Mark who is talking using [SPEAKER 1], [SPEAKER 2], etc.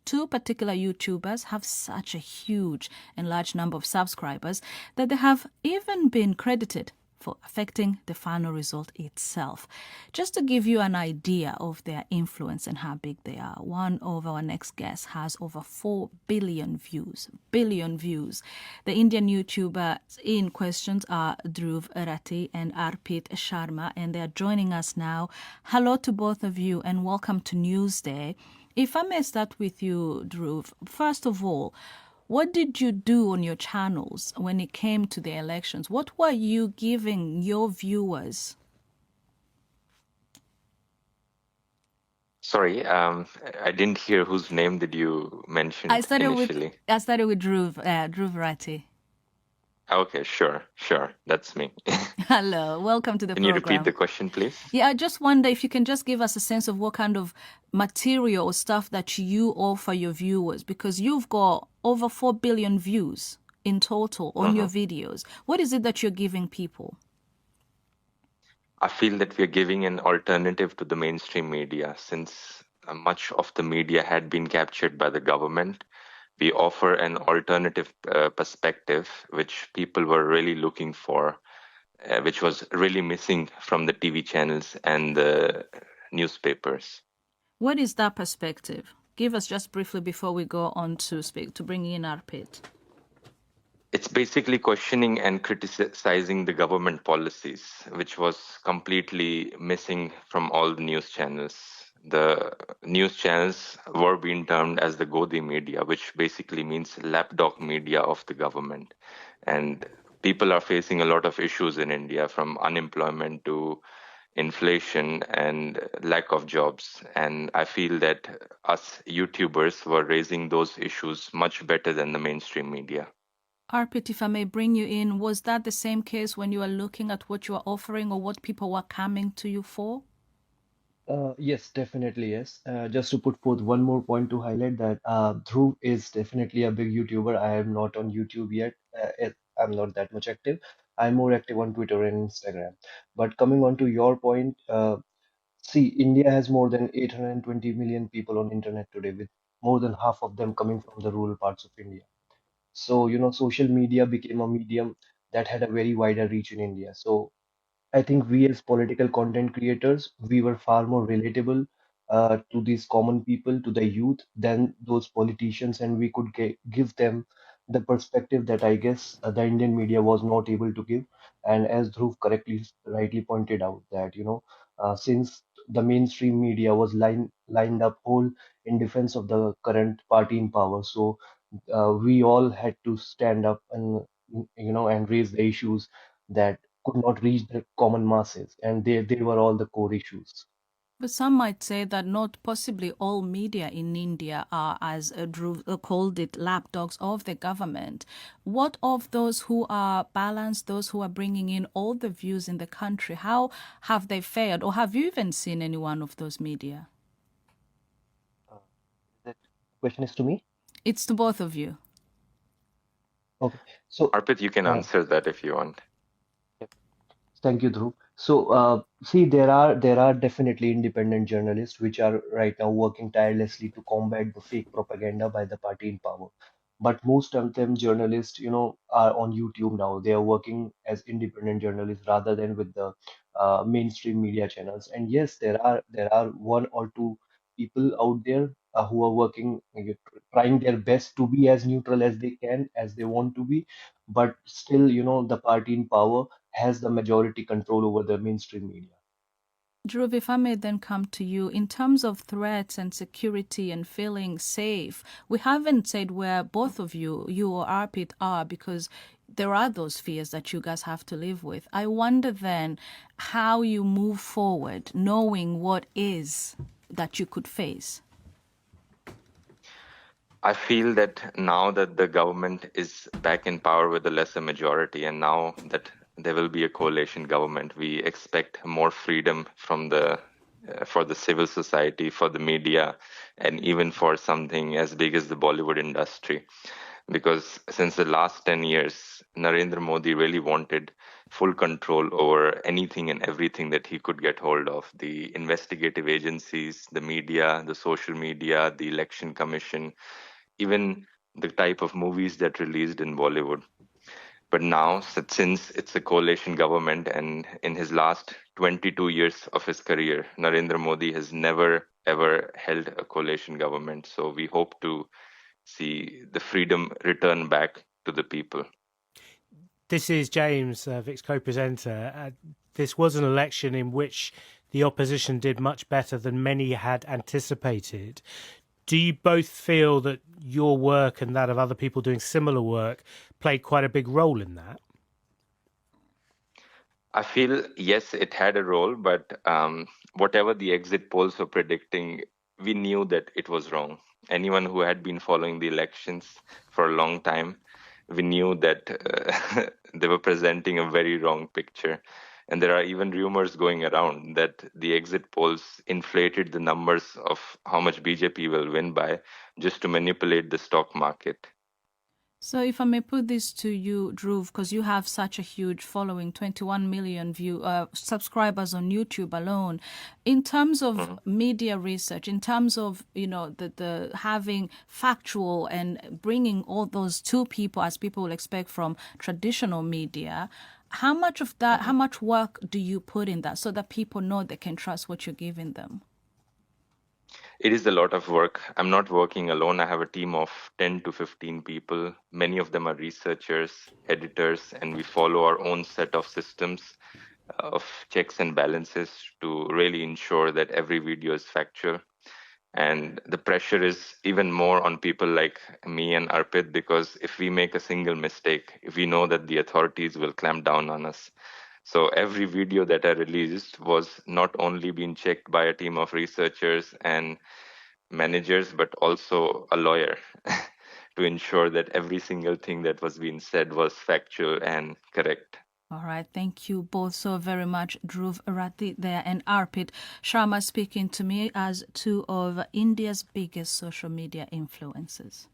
[SPEAKER 1] two particular YouTubers have such a huge and large number of subscribers that they have even been credited for affecting the final result itself. Just to give you an idea of their influence and how big they are, one of our next guests has over 4 billion views. Billion views. The Indian YouTubers in questions are Dhruv Rathee and Arpit Sharma, and they are joining us now. Hello to both of you and welcome to Newsday. If I may start with you, Dhruv, first of all, what did you do on your channels when it came to the elections? What were you giving your viewers?
[SPEAKER 2] Sorry, I didn't hear whose name did you mention
[SPEAKER 1] I started with
[SPEAKER 2] initially.
[SPEAKER 1] Dhruv, Dhruv Rathee.
[SPEAKER 2] Okay, sure. That's me.
[SPEAKER 1] Hello, welcome to the
[SPEAKER 2] Can you repeat the
[SPEAKER 1] program.
[SPEAKER 2] question, please?
[SPEAKER 1] Yeah, I just wonder if you can just give us a sense of what kind of material or stuff that you offer your viewers, because you've got over 4 billion views in total on your
[SPEAKER 2] Mhm.
[SPEAKER 1] videos. What is it that you're giving people?
[SPEAKER 2] I feel that we are giving an alternative to the mainstream media since much of the media had been captured by the government. We offer an alternative perspective, which people were really looking for, which was really missing from the TV channels and the newspapers.
[SPEAKER 1] What is that perspective? Give us just briefly before we go on to speak, to bring in Arpit.
[SPEAKER 2] It's basically questioning and criticizing the government policies, which was completely missing from all the news channels. The news channels were being termed as the Godi media, which basically means lapdog media of the government. And people are facing a lot of issues in India, from unemployment to inflation and lack of jobs. And I feel that us YouTubers were raising those issues much better than the mainstream media.
[SPEAKER 1] Arpit, if I may bring you in, was that the same case when you were looking at what you were offering or what people were coming to you for?
[SPEAKER 3] Yes, definitely, yes. Just to put forth one more point to highlight that Dhruv is definitely a big YouTuber. I am not on YouTube yet. I'm not that much active. I'm more active on Twitter and Instagram. But coming on to your point, see, India has more than 820 million people on internet today, with more than half of them coming from the rural parts of India. So, social media became a medium that had a very wider reach in India. So I think we as political content creators, we were far more relatable to these common people, to the youth, than those politicians, and we could give them the perspective that I guess the Indian media was not able to give. And as Dhruv rightly pointed out, that since the mainstream media was lined up whole in defense of the current party in power, so we all had to stand up and and raise the issues that could not reach the common masses, and they were all the core issues.
[SPEAKER 1] But some might say that not possibly all media in India are, as Dhruv called it, lapdogs of the government. What of those who are balanced, those who are bringing in all the views in the country? How have they fared? Or have you even seen any one of those media?
[SPEAKER 3] Uh, that question is to me.
[SPEAKER 1] It's to both of you.
[SPEAKER 3] Okay, so
[SPEAKER 2] Arpit, you can
[SPEAKER 3] uh,
[SPEAKER 2] answer that if you want.
[SPEAKER 3] thank you, Dhruv. So, see, there are definitely independent journalists which are right now working tirelessly to combat the fake propaganda by the party in power. But most of them journalists, are on YouTube now. They are working as independent journalists rather than with the mainstream media channels. And yes, there are one or two people out there who are working, trying their best to be as neutral as they can, as they want to be. But still, the party in power has the majority control over the mainstream media.
[SPEAKER 1] Dhruv, if I may then come to you, in terms of threats and security and feeling safe, we haven't said where both of you or Arpit are, because there are those fears that you guys have to live with. I wonder then how you move forward, knowing what is that you could face.
[SPEAKER 2] I feel that now that the government is back in power with a lesser majority, and now that there will be a coalition government, we expect more freedom from the for the civil society, for the media, and even for something as big as the Bollywood industry. because since the last 10 years, Narendra Modi really wanted full control over anything and everything that he could get hold of: the investigative agencies, the media, the social media, the election commission, even the type of movies that released in Bollywood. But now, since it's a coalition government, and in his last 22 years of his career, Narendra Modi has never ever held a coalition government. So we hope to see the freedom return back to the people.
[SPEAKER 4] This is James, Vic's co-presenter. This was an election in which the opposition did much better than many had anticipated. Do you both feel that your work and that of other people doing similar work played quite a big role in that?
[SPEAKER 2] I feel, yes, it had a role, but whatever the exit polls were predicting, we knew that it was wrong. Anyone who had been following the elections for a long time, we knew that they were presenting a very wrong picture. And there are even rumors going around that the exit polls inflated the numbers of how much BJP will win by, just to manipulate the stock market.
[SPEAKER 1] So if I may put this to you, Dhruv, because you have such a huge following, 21 million subscribers on YouTube alone. In terms of media research, in terms of, the having factual and bringing all those to people as people will expect from traditional media, how much of that, how much work do you put in that so that people know they can trust what you're giving them?
[SPEAKER 2] It is a lot of work. I'm not working alone. I have a team of 10 to 15 people. Many of them are researchers, editors, and we follow our own set of systems of checks and balances to really ensure that every video is factual. And the pressure is even more on people like me and Arpit, because if we make a single mistake, if we know that the authorities will clamp down on us. So every video that I released was not only being checked by a team of researchers and managers, but also a lawyer to ensure that every single thing that was being said was factual and correct.
[SPEAKER 1] All right. Thank you both so very much, Dhruv, Rathee there, and Arpit. Sharma speaking to me as two of India's biggest social media influencers.